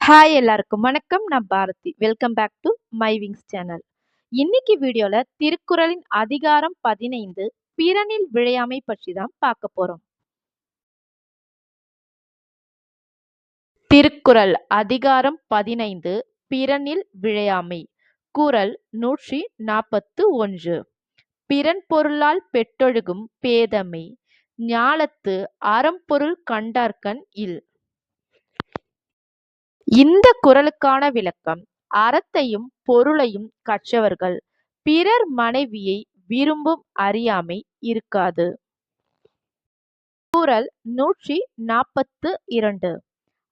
Hi எல்லாருக்கும் வணக்கம். நான் Bharathi. Welcome back to my Wings channel. இன்னைக்கு வீடியோல திருக்குறளின் அதிகாரம் 15 பிறனில் விழையாமை பற்றி தான் பார்க்க போறோம். திருக்குறள் அதிகாரம் 15 பிறனில் விழையாமை. குறள் 141. பிறன் பொருளால் பெற்றொழுகும் பேதமை ஞாலத்து அறம்பொருள் கண்டார்கண் இல். இந்த குறளுக்கான விளக்கம்: அறத்தையும் பொருளையும் கற்றவர்கள் பிறர் மனைவியை விரும்பும் அறியாமை இருக்காது. குறள் 142.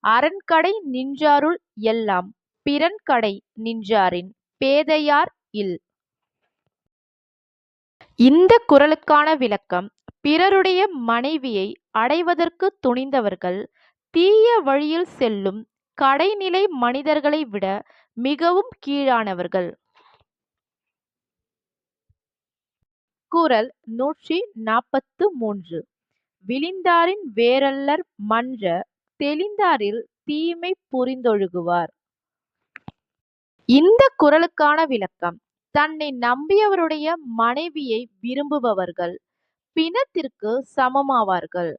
அரண்கடை நின்றாருள் எல்லாம் பிறன்கடை நின்றாரின் பேதையார் இல். இந்த குறளுக்கான விளக்கம்: பிறருடைய மனைவியை அடைவதற்கு துணிந்தவர்கள் தீய வழியில் செல்லும் கடைநிலை மனிதர்களை விட மிகவும் கீழானவர்கள். குறள் 143. விழிந்தாரின் வேறல்லர் மன்ற தெளிந்தாரில் தீமை புரிந்தொழுகுவார். இந்த குறளுக்கான விளக்கம்: தன்னை நம்பியவருடைய மனைவியை விரும்புபவர்கள் பிணத்திற்கு சமமாவார்கள்.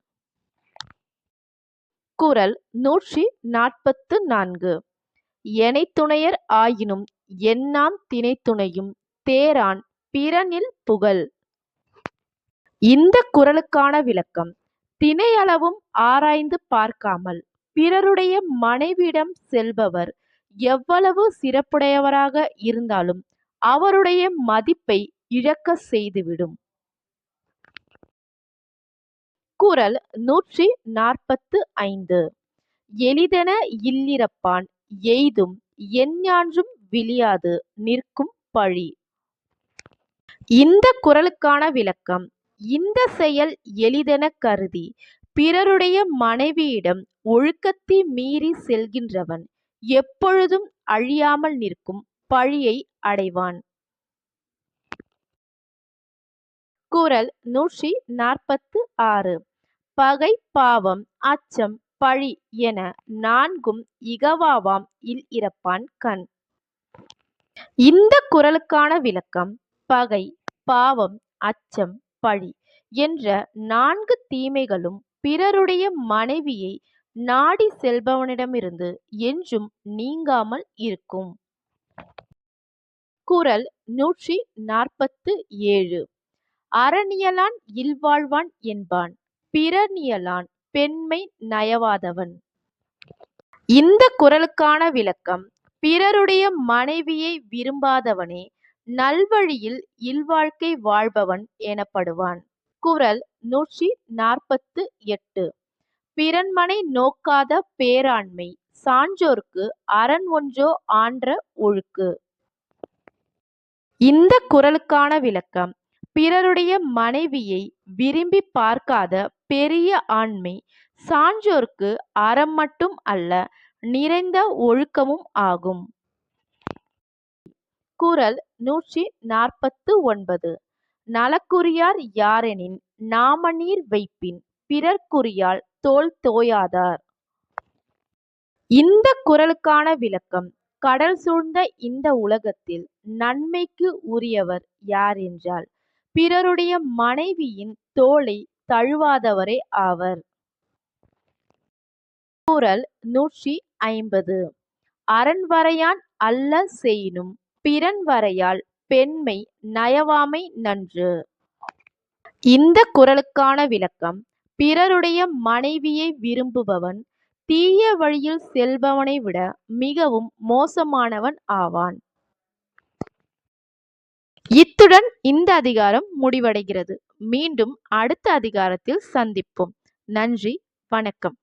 குறள் 144. எனைத்துணையர் ஆயினும் என்னாம் தினைத்துணையும் தேரான் பிறனில் புகழ். இந்த குறளுக்கான விளக்கம்: தினையளவும் ஆராய்ந்து பார்க்காமல் பிறருடைய மனைவியிடம் செல்பவர் எவ்வளவு சிறப்புடையவராக இருந்தாலும் அவருடைய மதிப்பை இழக்க செய்துவிடும். குறள் 145. எளிதென இல்லிரப்பான் எய்தும் எஞ்ஞான்றும் விளியாது நிற்கும் பழி. இந்த குறளுக்கான விளக்கம்: இந்த செயல் எளிதென கருதி பிறருடைய மனைவியிடம் ஒழுக்கத்தை மீறி செல்கின்றவன் எப்பொழுதும் அழியாமல் நிற்கும் பழியை அடைவான். குறள் 146. பகை பாவம் அச்சம் பழி என நான்கும் இகவாவாம் இல் இறப்பான் கண். இந்த குறளுக்கான விளக்கம்: பகை பாவம் அச்சம் பழி என்ற நான்கு தீமைகளும் பிறருடைய மனைவியை நாடி செல்பவனிடமிருந்து என்றும் நீங்காமல் இருக்கும். குறள் 147. அறனியலான் இல்வாழ்வான் என்பான் பிறனியலான் பெண்மை நயவாதவன். இந்த குறளுக்கான விளக்கம்: பிறருடைய மனைவியை விரும்பாதவனே நல்வழியில் இல்வாழ்க்கை வாழ்பவன் எனப்படுவான். குறள் 148. பிறன்மனை நோக்காத பேராண்மை சான்றோர்க்கு அரண் ஒன்றோ ஆன்ற ஒழுக்கு. இந்த குறளுக்கான விளக்கம்: பிறருடைய மனைவியை விரும்பி பார்க்காத பெரிய ஆண்மை சான்றோர்க்கு அறம் மட்டும் அல்ல நிறைந்த ஒழுக்கமும் ஆகும். குறள் 149. நலக்குரியார் யாரெனின் நாமநீர் வைப்பின் பிறர்க்குரியால் தோள் தோயாதார். இந்த குறளுக்கான விளக்கம்: கடல் சூழ்ந்த இந்த உலகத்தில் நன்மைக்கு உரியவர் யார் என்றால் பிறருடைய மனைவியின் தோளை தழுவாதவரே ஆவர். குறள் 150. அரண்வரையான் அல்ல செயினும் பிறன்வரையால் பெண்மை நயவாமை நன்று. இந்த குறளுக்கான விளக்கம்: பிறருடைய மனைவியை விரும்புபவன் தீய வழியில் செல்பவனை விட மிகவும் மோசமானவன் ஆவான். இத்துடன் இந்த அதிகாரம் முடிவடைகிறது. மீண்டும் அடுத்த அதிகாரத்தில் சந்திப்போம். நன்றி, வணக்கம்.